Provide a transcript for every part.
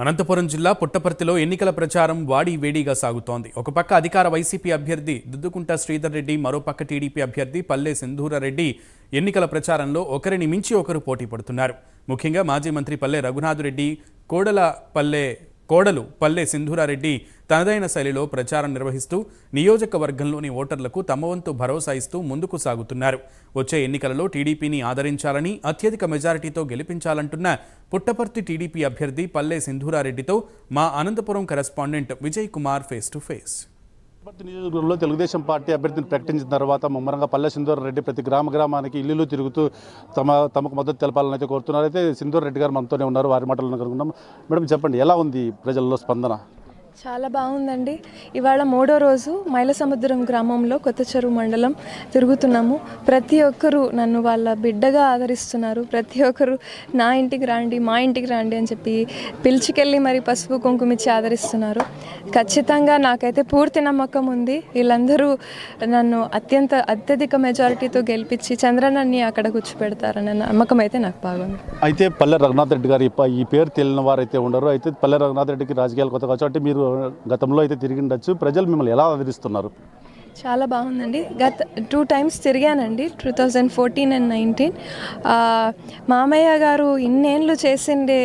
అనంతపురం జిల్లా పుట్టపర్తిలో ఎన్నికల ప్రచారం వేడిగా సాగుతోంది. ఒక పక్క అధికార వైసీపీ అభ్యర్థి దుద్దుకుంట శ్రీధర్ రెడ్డి, మరోపక్క టీడీపీ అభ్యర్థి పల్లె సింధూరారెడ్డి ఎన్నికల ప్రచారంలో ఒకరిని మించి ఒకరు పోటీ పడుతున్నారు. ముఖ్యంగా మాజీ మంత్రి పల్లె రఘునాథరెడ్డి కోడలు పల్లె సింధూరారెడ్డి తనదైన శైలిలో ప్రచారం నిర్వహిస్తూ నియోజకవర్గంలోని ఓటర్లకు తమ వంతు భరోసా ఇస్తూ ముందుకు సాగుతున్నారు. వచ్చే ఎన్నికలలో టీడీపీని ఆదరించాలని, అత్యధిక మెజారిటీతో గెలిపించాలంటున్న పుట్టపర్తి టీడీపీ అభ్యర్థి పల్లె సింధూరారెడ్డితో మా Anantapuram correspondent Vijay Kumar face to face. Puttaparthi నియోజకవర్గంలో తెలుగుదేశం పార్టీ అభ్యర్థిని ప్రకటించిన తర్వాత ముమ్మరంగా పల్లె సింధూరారెడ్డి ప్రతి గ్రామానికి ఇల్లు తిరుగుతూ తమకు మద్దతు తెలపాలని అయితే కోరుతున్నారు. అయితే సింధూరారెడ్డి గారు మనతోనే ఉన్నారు, వారి మాటలను కనుగొన్నాం. మేడం చెప్పండి, ఎలా ఉంది ప్రజల్లో స్పందన? చాలా బాగుందండి. ఇవాళ 3వ రోజు మైలసముద్రం గ్రామంలో కొత్త చెరువు మండలం తిరుగుతున్నాము. ప్రతి ఒక్కరూ నన్ను వాళ్ళ బిడ్డగా ఆదరిస్తున్నారు. ప్రతి ఒక్కరు నా ఇంటికి రండి, మా ఇంటికి రండి అని చెప్పి పిలిచికెళ్ళి మరి పసుపు కుంకుమిచ్చి ఆదరిస్తున్నారు. ఖచ్చితంగా నాకైతే పూర్తి నమ్మకం ఉంది. వీళ్ళందరూ నన్ను అత్యధిక మెజారిటీతో గెలిపించి చంద్రనన్ని అక్కడ కూర్చోపెడతారన్న నమ్మకం అయితే నాకు బాగుంది. అయితే పల్లె రఘునాథ్ రెడ్డి గారు ఈ పేరు తెలియని వారు అయితే ఉండరు. అయితే పల్లె రఘునాథ్ రెడ్డికి రాజకీయాలు కొత్త కావచ్చు, అంటే మీరు గతంలో అయితే తిరిగి ఉండొచ్చు. ప్రజలు మిమ్మల్ని ఎలా ఆదరిస్తున్నారు? చాలా బాగుందండి. 2 times తిరిగానండి, 2014 and 2019. మామయ్య గారు ఇన్నేళ్ళు చేసిండే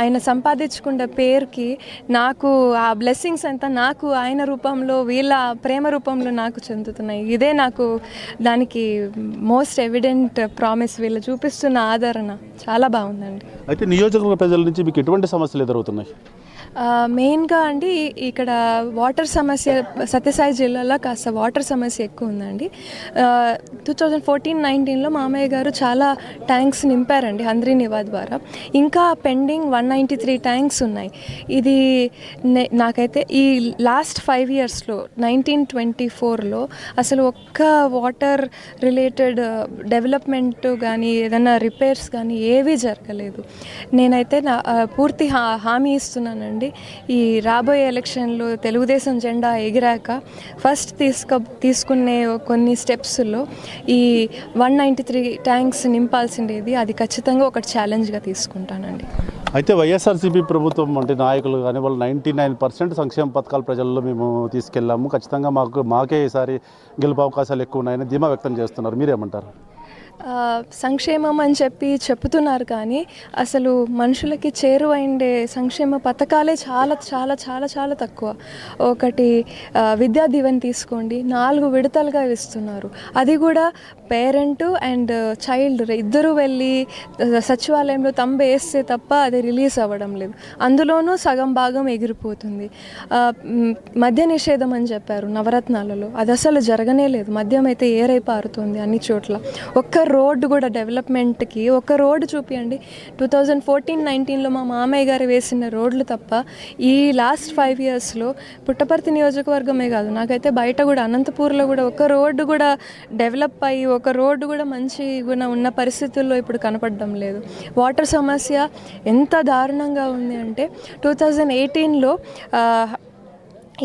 ఆయన సంపాదించుకున్న పేరుకి నాకు ఆ బ్లెస్సింగ్స్ అంతా నాకు ఆయన రూపంలో, వీళ్ళ ప్రేమ రూపంలో నాకు చెందుతున్నాయి. ఇదే నాకు దానికి మోస్ట్ ఎవిడెంట్ ప్రామిస్. వీళ్ళు చూపిస్తున్న ఆదరణ చాలా బాగుందండి. అయితే నియోజకవర్గ ప్రజల నుంచి మీకు ఎటువంటి సమస్యలు ఎదురవుతున్నాయి? మెయిన్గా అండి ఇక్కడ వాటర్ సమస్య, సత్యసాయి జిల్లాలో కాస్త వాటర్ సమస్య ఎక్కువ ఉందండి. 2014-19లో మామయ్య గారు చాలా ట్యాంక్స్ నింపారండి హంద్రీ నివా ద్వారా. ఇంకా పెండింగ్ 193 ట్యాంక్స్ ఉన్నాయి. ఇది నాకైతే ఈ లాస్ట్ 5 yearsలో 1924లో అసలు ఒక్క వాటర్ రిలేటెడ్ డెవలప్మెంట్ కానీ ఏదైనా రిపేర్స్ కానీ ఏవీ జరగలేదు. నేనైతే పూర్తి హామీ ఇస్తున్నానండి, ఈ రాబోయే ఎలక్షన్లో తెలుగుదేశం జెండా ఎగిరాక ఫస్ట్ తీసుకునే కొన్ని స్టెప్స్లో ఈ 193 ట్యాంక్స్ నింపాల్సిండేది. అది ఖచ్చితంగా ఒక ఛాలెంజ్గా తీసుకుంటానండి. అయితే వైఎస్ఆర్సీపీ ప్రభుత్వం అంటే నాయకులు కానీ వాళ్ళు 99% సంక్షేమ పథకాలు ప్రజల్లో మేము తీసుకెళ్ళాము, ఖచ్చితంగా మాకే ఈసారి గెలుపు అవకాశాలు ఎక్కువ ఉన్నాయని ధీమా వ్యక్తం చేస్తున్నారు. మీరేమంటారు? సంక్షేమం అని చెప్తున్నారు కానీ అసలు మనుషులకి చేరువైండే సంక్షేమ పథకాలే చాలా చాలా చాలా చాలా తక్కువ. ఒకటి విద్యా దీవెన తీసుకోండి, 4 విడతలుగా ఇస్తున్నారు. అది కూడా పేరెంట్ అండ్ చైల్డ్ ఇద్దరూ వెళ్ళి సచివాలయంలో తంబు వేస్తే తప్ప అది రిలీజ్ అవ్వడం లేదు. అందులోనూ సగం భాగం ఎగిరిపోతుంది. మద్య నిషేధం అని చెప్పారు నవరత్నాలలో, అది అసలు జరగనే లేదు. మద్యం అయితే ఏరై పారుతుంది అన్ని చోట్ల. ఒక్క రోడ్డు కూడా డెవలప్మెంట్కి ఒక రోడ్డు చూపించండి. 2014-19లో మా మామయ్య గారు వేసిన రోడ్లు తప్ప ఈ లాస్ట్ 5 yearsలో పుట్టపర్తి నియోజకవర్గమే కాదు, నాకైతే బయట కూడా అనంతపూర్లో కూడా ఒక రోడ్డు కూడా డెవలప్ అయ్యి ఒక రోడ్డు కూడా మంచిగా ఉన్న పరిస్థితుల్లో ఇప్పుడు కనపడడం లేదు. వాటర్ సమస్య ఎంత దారుణంగా ఉంది అంటే 2018లో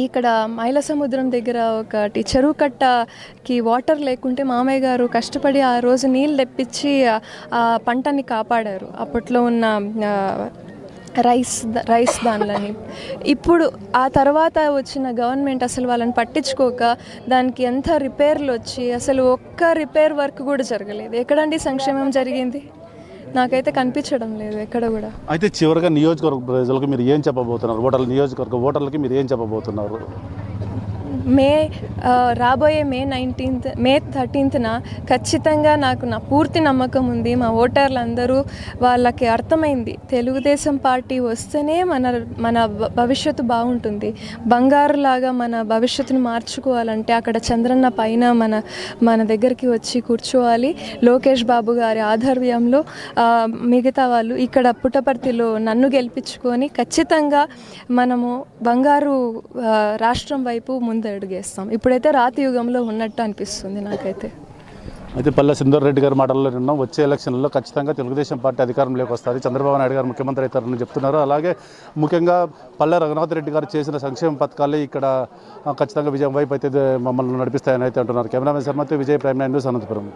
ఇక్కడ మైలసముద్రం దగ్గర ఒకటి చెరువు కట్టకి వాటర్ లేకుంటే మామయ్య గారు కష్టపడి ఆ రోజు నీళ్ళు తెప్పించి ఆ పంటని కాపాడారు. అప్పట్లో ఉన్న రైస్ దానిలని. ఇప్పుడు ఆ తర్వాత వచ్చిన గవర్నమెంట్ అసలు వాళ్ళని పట్టించుకోక దానికి ఎంత రిపేర్లు వచ్చి అసలు ఒక్క రిపేర్ వర్క్ కూడా జరగలేదు. ఎక్కడండి సంక్షేమం జరిగింది? నాకైతే కనిపించడం లేదు ఎక్కడ కూడా. అయితే చివరిగా నియోజకవర్గ ప్రజలకు మీరు ఏం చెప్పబోతున్నారు? నియోజకవర్గ ఓటర్లకి మీరు ఏం చెప్పబోతున్నారు? రాబోయే మే 13న ఖచ్చితంగా నాకు నా పూర్తి నమ్మకం ఉంది. మా ఓటర్లందరూ వాళ్ళకి అర్థమైంది, తెలుగుదేశం పార్టీ వస్తేనే మన భవిష్యత్తు బాగుంటుంది. బంగారులాగా మన భవిష్యత్తును మార్చుకోవాలంటే అక్కడ చంద్రన్న పైన మన దగ్గరికి వచ్చి కూర్చోవాలి. లోకేష్ బాబు గారి ఆధ్వర్యంలో మిగతా వాళ్ళు ఇక్కడ పుట్టపర్తిలో నన్ను గెలిపించుకొని ఖచ్చితంగా మనము బంగారు రాష్ట్రం వైపు ముందు అడుగేస్తాం. ఇప్పుడైతే రాతి యుగంలో ఉన్నట్టు అనిపిస్తుంది నాకైతే. అయితే పల్లె సింధూరారెడ్డి గారి మాటల్లో నిన్నాం, వచ్చే ఎలక్షన్లో ఖచ్చితంగా తెలుగుదేశం పార్టీ అధికారంలోకి వస్తుంది, చంద్రబాబు నాయుడు గారు ముఖ్యమంత్రి అవుతారని చెప్తున్నారు. అలాగే ముఖ్యంగా పల్లె రఘునాథ్ రెడ్డి గారు చేసిన సంక్షేమ పథకాలే ఇక్కడ ఖచ్చితంగా విజయం వైపు అయితే మమ్మల్ని నడిపిస్తాయని అయితే అంటున్నారు. కెమెరామెన్ శర్మతో విజయ్, ప్రైమ్ 9 న్యూస్, అనంతపురం.